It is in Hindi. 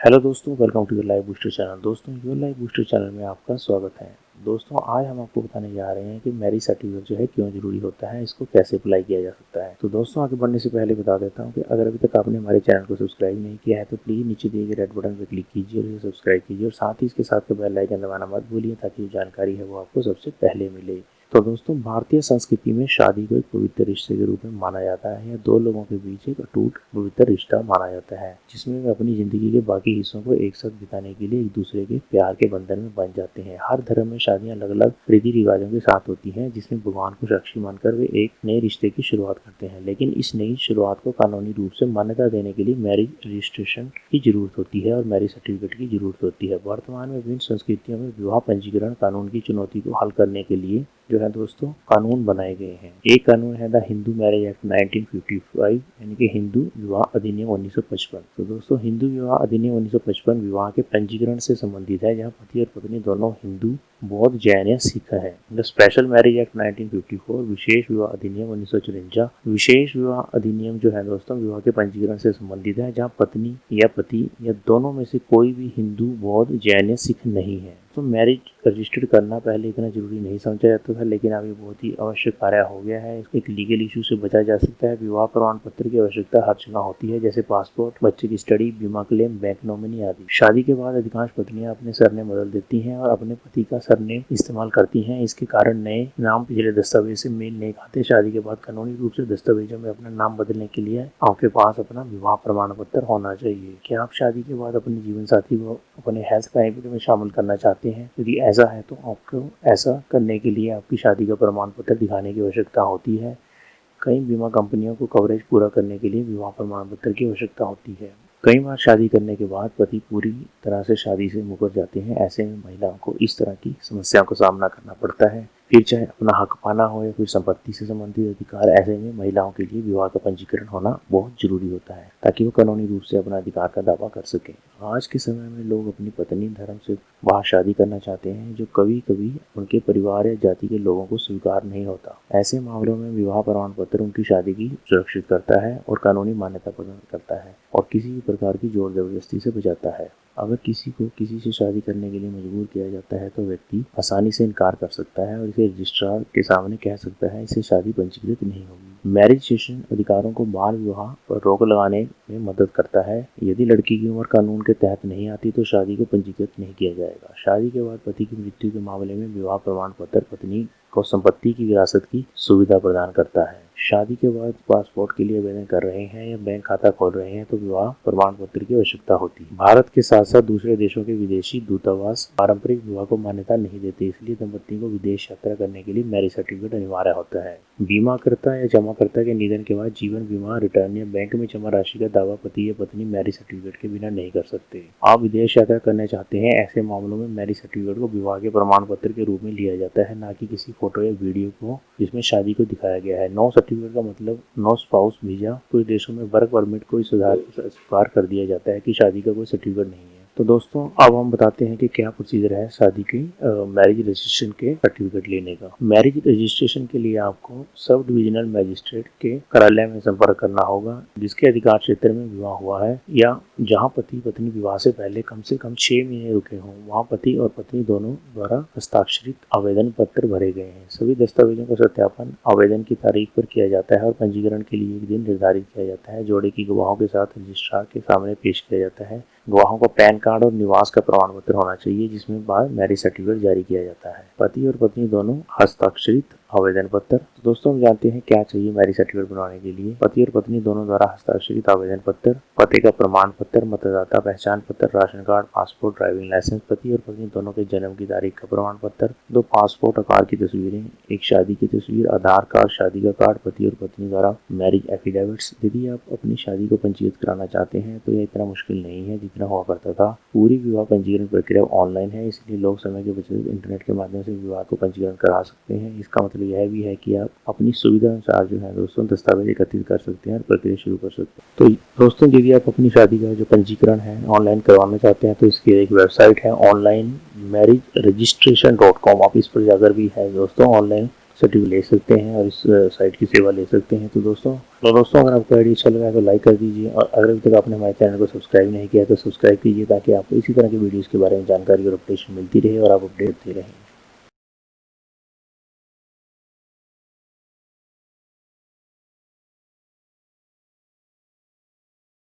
हेलो दोस्तों, welcome to your life booster channel. दोस्तों, योर लाइफ बूस्टर चैनल में आपका स्वागत है। दोस्तों, आज हम आपको बताने जा रहे हैं कि मैरिज सर्टिफिकेट जो है क्यों जरूरी होता है, इसको कैसे अप्लाई किया जा सकता है। तो दोस्तों, आगे बढ़ने से पहले बता देता हूं कि अगर अभी तक आपने हमारे चैनल को सब्सक्राइब नहीं किया है तो प्लीज नीचे दिए गए रेड बटन पर क्लिक कीजिए और इसे सब्सक्राइब कीजिए और साथ ही इसके साथ बेल आइकन दबाना मत भूलिए ताकि जो जानकारी है वो आपको सबसे पहले मिले। तो दोस्तों, भारतीय संस्कृति में शादी को एक पवित्र रिश्ते के रूप में माना जाता है। यह दो लोगों के बीच एक अटूट पवित्र रिश्ता माना जाता है जिसमें वे अपनी जिंदगी के बाकी हिस्सों को एक साथ बिताने के लिए एक दूसरे के प्यार के बंधन में बंध जाते हैं। हर धर्म में शादियां अलग अलग रीति रिवाजों के साथ होती हैं जिसमें भगवान को साक्षी मानकर वे एक नए रिश्ते की शुरुआत करते हैं, लेकिन इस नई शुरुआत को कानूनी रूप से मान्यता देने के लिए मैरिज रजिस्ट्रेशन की जरूरत होती है और मैरिज सर्टिफिकेट की जरूरत होती है। वर्तमान में विभिन्न संस्कृतियों में विवाह पंजीकरण कानून की चुनौती को हल करने के लिए जो है दोस्तों कानून बनाए गए हैं। एक कानून है द हिंदू मैरिज एक्ट 1955 यानी कि हिंदू विवाह अधिनियम 1955। तो दोस्तों, हिंदू विवाह अधिनियम 1955 विवाह के पंजीकरण से संबंधित है, जहां पति और पत्नी दोनों हिंदू, बौद्ध, जैन या सिख है। द स्पेशल मैरिज एक्ट 1954 विशेष विवाह अधिनियम 1954 विशेष विवाह अधिनियम जो है दोस्तों विवाह के पंजीकरण से संबंधित है, जहां पत्नी या पति या दोनों में से कोई भी हिंदू, बौद्ध, जैन या सिख नहीं है। तो मैरिज रजिस्टर्ड करना पहले इतना जरूरी नहीं समझा जाता था, लेकिन अब ये बहुत ही आवश्यक कार्य हो गया है। एक लीगल इशू से बचा जा सकता है। विवाह प्रमाण पत्र की आवश्यकता हर जगह होती है, जैसे पासपोर्ट, बच्चे की स्टडी, बीमा क्लेम, बैंक नॉमिनी आदि। शादी के बाद अधिकांश पत्नियां अपने सरनेम बदल देती हैं और अपने पति का सरनेम इस्तेमाल करती हैं। इसके कारण नए नाम पिछले दस्तावेज से मेल नहीं खाते। शादी के बाद कानूनी रूप से दस्तावेजों में अपना नाम बदलने के लिए आपके पास अपना विवाह प्रमाण पत्र होना चाहिए। क्या आप शादी के बाद अपने जीवन साथी को अपने हेल्थ कैटेगरी में शामिल करना चाहते हैं? यदि ऐसा है तो आपको ऐसा करने के लिए आपकी शादी का प्रमाण पत्र दिखाने की आवश्यकता होती है। कई बीमा कंपनियों को कवरेज पूरा करने के लिए विवाह प्रमाण पत्र की आवश्यकता होती है। कई बार शादी करने के बाद पति पूरी तरह से शादी से मुकर जाते हैं। ऐसे में महिलाओं को इस तरह की समस्या को सामना करना पड़ता है, फिर चाहे अपना हक पाना हो या कोई संपत्ति से संबंधित अधिकार। ऐसे में महिलाओं के लिए विवाह का पंजीकरण होना बहुत जरूरी होता है ताकि वो कानूनी रूप से अपना अधिकार का दावा कर सके। आज के समय में लोग अपनी पत्नी धर्म से बाहर शादी करना चाहते हैं, जो कभी कभी उनके परिवार या जाति के लोगों को स्वीकार नहीं होता। ऐसे मामलों में विवाह प्रमाण पत्र उनकी शादी की सुरक्षित करता है और कानूनी मान्यता प्रदान करता है और किसी भी प्रकार की जोर जबरदस्ती से बचाता है। अगर किसी को किसी से शादी करने के लिए मजबूर किया जाता है तो व्यक्ति आसानी से इनकार कर सकता है और इसे रजिस्ट्रार के सामने कह सकता है इससे शादी पंजीकृत नहीं होगी। मैरिज रजिस्ट्रेशन अधिकारों को बाल विवाह पर रोक लगाने में मदद करता है। यदि लड़की की उम्र कानून के तहत नहीं आती तो शादी को पंजीकृत नहीं किया जाएगा। शादी के बाद पति की मृत्यु के मामले में विवाह प्रमाण पत्र पत्नी को संपत्ति की विरासत की सुविधा प्रदान करता है। शादी के बाद पासपोर्ट के लिए आवेदन कर रहे हैं या बैंक खाता खोल रहे हैं तो विवाह प्रमाण पत्र की आवश्यकता होती है। भारत के साथ साथ दूसरे देशों के विदेशी दूतावास पारंपरिक विवाह को मान्यता नहीं देते, इसलिए दंपति को विदेश यात्रा करने के लिए मैरिज सर्टिफिकेट अनिवार्य होता है। बीमाकर्ता या जमाकर्ता के निधन के बाद जीवन बीमा रिटर्न या बैंक में जमा राशि का दावा पति या पत्नी मैरिज सर्टिफिकेट के बिना नहीं कर सकते। आप विदेश यात्रा करना चाहते हैं, ऐसे मामलों में मैरिज सर्टिफिकेट को विवाह के प्रमाण पत्र के रूप में लिया जाता है, न कि किसी फोटो या वीडियो को जिसमें शादी को दिखाया गया है। नो सर्टिफिकेट का मतलब नो स्पाउस वीजा। कुछ देशों में वर्क परमिट को स्वीकार कर दिया जाता है कि शादी का कोई सर्टिफिकेट नहीं है। तो दोस्तों, अब हम बताते हैं कि क्या प्रोसीजर है शादी के मैरिज रजिस्ट्रेशन के सर्टिफिकेट लेने का। मैरिज रजिस्ट्रेशन के लिए आपको सब डिविजनल मजिस्ट्रेट के कार्यालय में संपर्क करना होगा जिसके अधिकार क्षेत्र में विवाह हुआ है या जहां पति पत्नी विवाह से पहले कम से कम 6 महीने रुके हों। वहां पति और पत्नी दोनों द्वारा हस्ताक्षरित आवेदन पत्र भरे गए हैं। सभी दस्तावेजों का सत्यापन आवेदन की तारीख पर किया जाता है और पंजीकरण के लिए एक दिन निर्धारित किया जाता है। जोड़े की गवाहों के साथ रजिस्ट्रार के सामने पेश किया जाता है। गवाहों को पैन कार्ड और निवास का प्रमाण पत्र होना चाहिए जिसमें बाद मैरिज सर्टिफिकेट जारी किया जाता है। पति और पत्नी दोनों हस्ताक्षरित आवेदन पत्र। तो दोस्तों, हम जानते हैं क्या चाहिए मैरिज सर्टिफिकेट बनवाने के लिए। पति और पत्नी दोनों द्वारा हस्ताक्षरित आवेदन पत्र, पते का प्रमाण पत्र, मतदाता पहचान पत्र, ration card, passport, driving licence. पति और पत्नी दोनों के जन्म की तारीख का प्रमाण पत्र, 2 पासपोर्ट आकार की तस्वीरें, एक शादी की तस्वीर, आधार कार्ड, शादी का कार्ड, पति और पत्नी द्वारा मैरिज एफिडेविट्स। यदि आप अपनी शादी को पंजीकृत कराना चाहते हैं तो यह इतना मुश्किल नहीं है जितना हुआ करता था। पूरी विवाह पंजीकरण प्रक्रिया ऑनलाइन है, इसलिए लोग समय के बचत इंटरनेट के माध्यम से विवाह को पंजीकरण करा सकते हैं। इसका मतलब यह भी है कि आप अपनी सुविधा अनुसार जो है दोस्तों दस्तावेज एकत्रित कर सकते हैं और प्रक्रिया शुरू कर सकते हैं। तो दोस्तों, यदि आप अपनी शादी का जो पंजीकरण है ऑनलाइन करवाना चाहते हैं तो इसकी एक वेबसाइट है ऑनलाइन मैरिज रजिस्ट्रेशन.com। आप इस पर जाकर भी है दोस्तों ऑनलाइन सर्टिफिकेट ले सकते हैं और इस साइट की सेवा ले सकते हैं। तो दोस्तों अगर आपको आइडिया अच्छा लगा है तो लाइक कर दीजिए, और अगर अभी तक आपने हमारे चैनल को सब्सक्राइब नहीं किया तो सब्सक्राइब कीजिए, ताकि आपको इसी तरह की वीडियोज़ के बारे में जानकारी और अपडेशन मिलती रहे और आप अपडेट होते रहें।